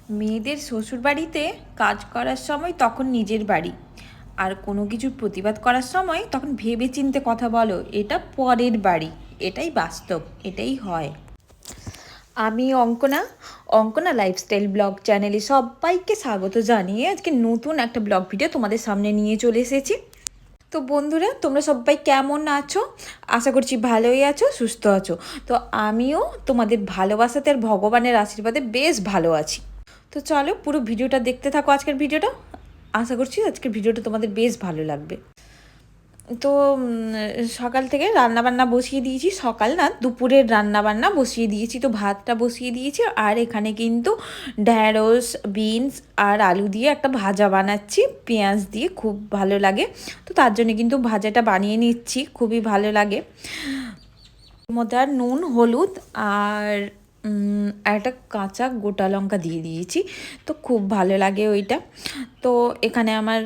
মেয়েদের শ্বশুরবাড়িতে কাজ করার সময় তখন নিজের বাড়ি, আর কোনো কিছুর প্রতিবাদ করার সময় তখন ভেবেচিন্তে কথা বলো, এটা পরের বাড়ি। এটাই বাস্তব, এটাই হয়। আমি অঙ্কনা, অঙ্কনা লাইফস্টাইল ব্লগ চ্যানেলে সবাইকে স্বাগত জানিয়ে আজকে নতুন একটা ব্লগ ভিডিও তোমাদের সামনে নিয়ে চলে এসেছি। তো বন্ধুরা, তোমরা সবাই কেমন আছো? আশা করছি ভালোই আছো, সুস্থ আছো। তো আমিও তোমাদের ভালোবাসাতে আর ভগবানের আশীর্বাদে বেশ ভালো আছি। তো চলো পুরো ভিডিওটা দেখতে থাকো। আজকের ভিডিওটা আশা করছি আজকের ভিডিওটা তোমাদের বেশ ভালো লাগবে। তো সকাল থেকে রান্নাবান্না বসিয়ে দিয়েছি, সকাল না দুপুরের রান্নাবান্না বসিয়ে দিয়েছি। তো ভাতটা বসিয়ে দিয়েছি, আর এখানে কিন্তু ঢ্যাঁড়স, বিনস আর আলু দিয়ে একটা ভাজা বানাচ্ছি পেঁয়াজ দিয়ে, খুব ভালো লাগে। তো তার জন্য কিন্তু ভাজাটা বানিয়ে নিচ্ছি, খুবই ভালো লাগে। মধ্যে আর নুন, হলুদ আর একটা কাঁচা গোটা লঙ্কা দিয়ে দিয়েছি, তো খুব ভালো লাগে ওইটা। তো এখানে আমার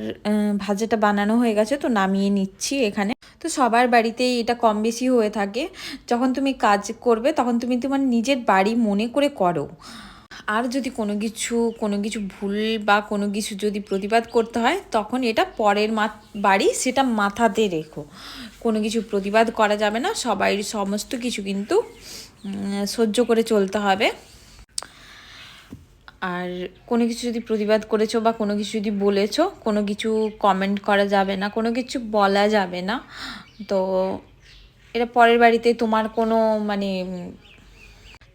ভাজাটা বানানো হয়ে গেছে, তো নামিয়ে নিচ্ছি এখানে। তো সবার বাড়িতেই এটা কম বেশি হয়ে থাকে, যখন তুমি কাজ করবে তখন তুমি তোমার নিজের বাড়ি মনে করে করো। আর যদি কোনো কিছু ভুল বা কোনো কিছু যদি প্রতিবাদ করতে হয়, তখন এটা পরের বাড়ি, সেটা মাথাতে রেখো। কোনো কিছু প্রতিবাদ করা যাবে না, সবাই সমস্ত কিছু কিন্তু সহ্য করে চলতে হবে। আর কোনো কিছু যদি প্রতিবাদ করেছো বা কোনো কিছু যদি বলেছো, কোনো কিছু কমেন্ট করা যাবে না, কোনো কিছু বলা যাবে না। তো এটা পরের বাড়িতে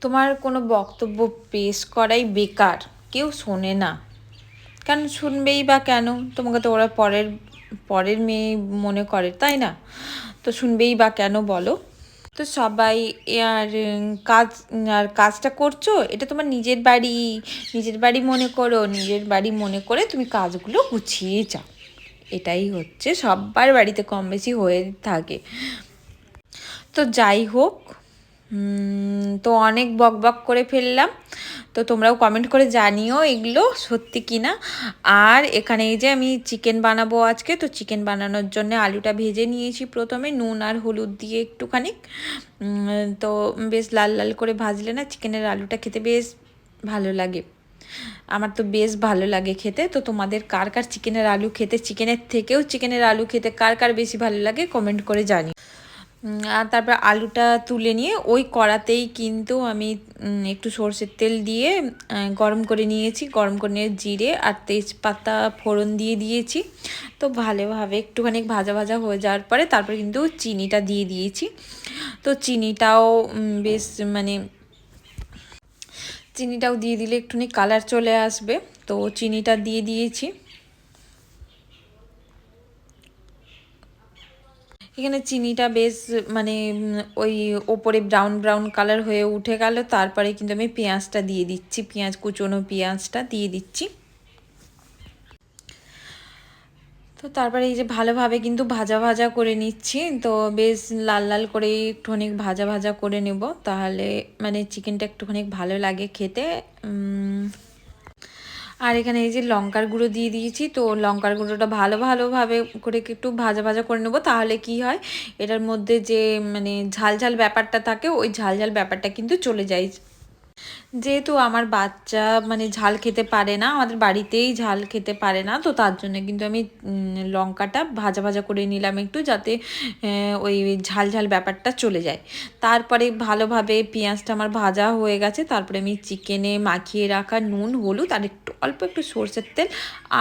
তোমার কোনো বক্তব্য পেশ করাই বেকার, কেউ শোনে না। কেন শুনবেই বা কেন? তোমাকে তো ওরা পরের পরের মেয়ে মনে করে, তাই না? তো শুনবেই বা কেন বলো? তো সবাই আর কাজটা করছো, এটা তোমার নিজের বাড়ি, নিজের বাড়ি মনে করো, নিজের বাড়ি মনে করে তুমি কাজগুলো গুছিয়ে যাও। এটাই হচ্ছে সবার বাড়িতে কম বেশি হয়ে থাকে। তো যাই হোক, তো অনেক বক বক করে ফেললাম। তো তোমরাও কমেন্ট করে জানিও এগুলো সত্যি কি না। আর এখানে এই যে আমি চিকেন বানাবো আজকে, তো চিকেন বানানোর জন্য আলুটা ভেজে নিয়েছি প্রথমে নুন আর হলুদ দিয়ে একটুখানি। তো বেশ লাল লাল করে ভাজলে না চিকেনের আলুটা খেতে বেশ ভালো লাগে। আমার তো বেশ ভালো লাগে খেতে। তো তোমাদের কার কার চিকেনের আলু খেতে, চিকেনের থেকেও চিকেনের আলু খেতে কার কার বেশি ভালো লাগে কমেন্ট করে জানি। আর তারপর আলুটা তুলে নিয়ে ওই কড়াতেই কিন্তু আমি একটু সর্ষের তেল দিয়ে গরম করে নিয়েছি। গরম করে নিয়ে জিরে আর তেজপাতা ফোড়ন দিয়ে দিয়েছি। তো ভালোভাবে একটুখানি ভাজা ভাজা হয়ে যাওয়ার পরে তারপরে কিন্তু চিনিটা দিয়ে দিয়েছি। তো চিনিটাও বেশ চিনিটাও দিয়ে দিলে একটুখানি কালার চলে আসবে। তো চিনিটা দিয়ে দিয়েছি। এখানে চিনিটা বেশ ওই ওপরে ব্রাউন ব্রাউন কালার হয়ে উঠে গেল, তারপরে কিন্তু আমি পেঁয়াজটা দিয়ে দিচ্ছি, পেঁয়াজ কুচনো পেঁয়াজটা দিয়ে দিচ্ছি। তো তারপরে এই যে ভালোভাবে কিন্তু ভাজা ভাজা করে নিচ্ছি। তো বেশ লাল লাল করে একটুখানি ভাজা ভাজা করে নেব, তাহলে চিকেনটা একটুখানি ভালো লাগে খেতে। আর এখানে এই যে লঙ্কার গুঁড়ো দিয়ে দিয়েছি। তো লঙ্কার গুঁড়োটা ভালোভাবে করে একটু ভাজা ভাজা করে নেবো, তাহলে কি হয়, এটার মধ্যে যে ঝাল ঝাল ব্যাপারটা থাকে, ওই ঝাল ঝাল ব্যাপারটা কিন্তু চলে যায়। যেহেতু আমার বাচ্চা ঝাল খেতে পারে না, আমাদের বাড়িতেই ঝাল খেতে পারে না, তো তার জন্য কিন্তু আমি লঙ্কাটা ভাজা ভাজা করে নিলাম একটু, যাতে ওই ঝাল ঝাল ব্যাপারটা চলে যায়। তারপরে ভালোভাবে পেঁয়াজটা আমার ভাজা হয়ে গেছে, তারপরে আমি চিকেনে মাখিয়ে রাখা নুন হলুদ আর অল্প একটু সরষের তেল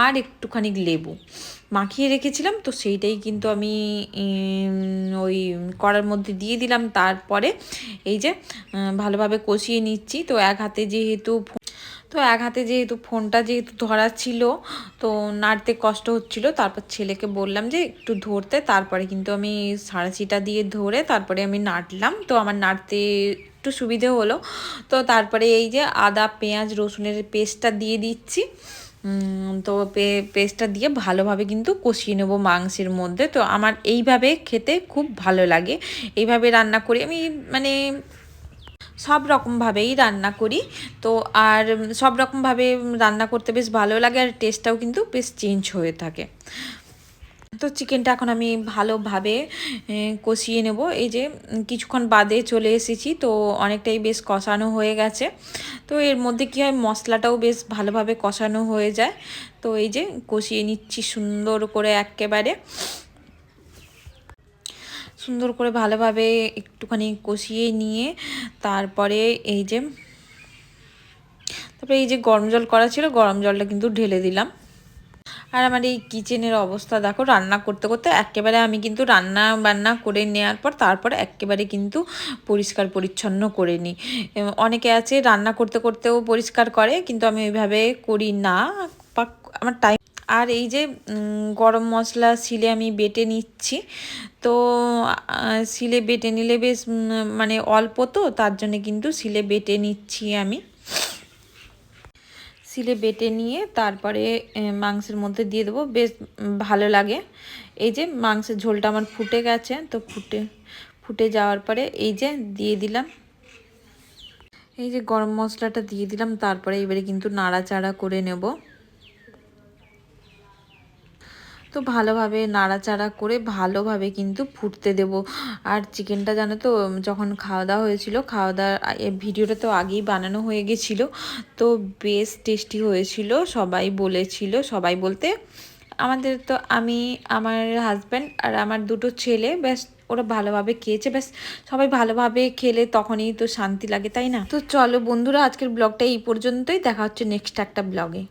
আর একটুখানি লেবু মাখিয়ে রেখেছিলাম, তো সেইটাই কিন্তু আমি ওই কড়ার মধ্যে দিয়ে দিলাম। তারপরে এই যে ভালোভাবে কষিয়ে নিচ্ছি। তো এক হাতে যেহেতু ফোনটা ধরা ছিল, তো নাড়তে কষ্ট হচ্ছিল। তারপর ছেলেকে বললাম যে একটু ধরতে, তারপরে কিন্তু আমি সাঁড়াশিটা দিয়ে ধরে তারপরে আমি নাড়লাম। তো আমার নাড়তে একটু সুবিধে হলো। তো তারপরে এই যে আদা পেঁয়াজ রসুনের পেস্টটা দিয়ে দিচ্ছি। তো পেস্টটা দিয়ে ভালোভাবে কিন্তু কষিয়ে নেবো মাংসের মধ্যে। তো আমার এইভাবে খেতে খুব ভালো লাগে, এইভাবে রান্না করি আমি, সব রকমভাবেই রান্না করি। তো আর সব রকমভাবে রান্না করতে বেশ ভালো লাগে, আর টেস্টটাও কিন্তু বেশ চেঞ্জ হয়ে থাকে। তো চিকেনটা এখন আমি ভালোভাবে কষিয়ে নেব। এই যে কিছুক্ষণ বাদে চলে এসেছি, তো অনেকটাই বেশ কষানো হয়ে গেছে। তো এর মধ্যে কী হয়, মশলাটাও বেশ ভালোভাবে কষানো হয়ে যায়। তো এই যে কষিয়ে নিচ্ছি সুন্দর করে, একেবারে সুন্দর করে ভালোভাবে একটুখানি কষিয়ে নিয়ে তারপরে এই যে গরম জল করা ছিল, গরম জলটা কিন্তু ঢেলে দিলাম। আর আমার এই কিচেনের অবস্থা দেখো, রান্না করতে করতে একেবারে আমি কিন্তু রান্না বান্না করে নেওয়ার পর তারপরে একেবারে কিন্তু পরিষ্কার পরিচ্ছন্ন করে নিই। অনেকে আছে রান্না করতে করতেও পরিষ্কার করে, কিন্তু আমি ওইভাবে করি না, বা আমার টাইম। আর এই যে গরম মশলা শিলে আমি বেটে নিচ্ছি। তো শিলে বেটে নিলে বেশ মানে অল্প, তো তার জন্যে কিন্তু শিলে বেটে নিচ্ছি আমি। শিলে বেটে নিয়ে তারপরে মাংসের মধ্যে দিয়ে দেবো, বেশ ভালো লাগে। এই যে মাংসের ঝোলটা আমার ফুটে গেছে, তো ফুটে যাওয়ার পরে এই যে দিয়ে দিলাম, এই যে গরম মশলাটা দিয়ে দিলাম। তারপরে এবারে কিন্তু নাড়াচাড়া করে নেব। তো ভালোভাবে নাড়াচাড়া করে ভালোভাবে কিন্তু ফুটতে দেব। আর চিকেনটা জানো তো, যখন খাওয়া দাওয়া হয়েছিল, খাওয়া দাওয়ার ভিডিওটা তো আগেই বানানো হয়ে গেছিলো, তো বেশ টেস্টি হয়েছিল। সবাই বলেছিল, সবাই বলতে আমাদের তো আমি, আমার হাজব্যান্ড আর আমার দুটো ছেলে, ব্যাস ওরা ভালোভাবে খেয়েছে। ব্যাস সবাই ভালোভাবে খেলে তখনই তো শান্তি লাগে, তাই না? তো চলো বন্ধুরা, আজকের ব্লগটা এই পর্যন্তই। দেখা হচ্ছে নেক্সট একটা ব্লগে।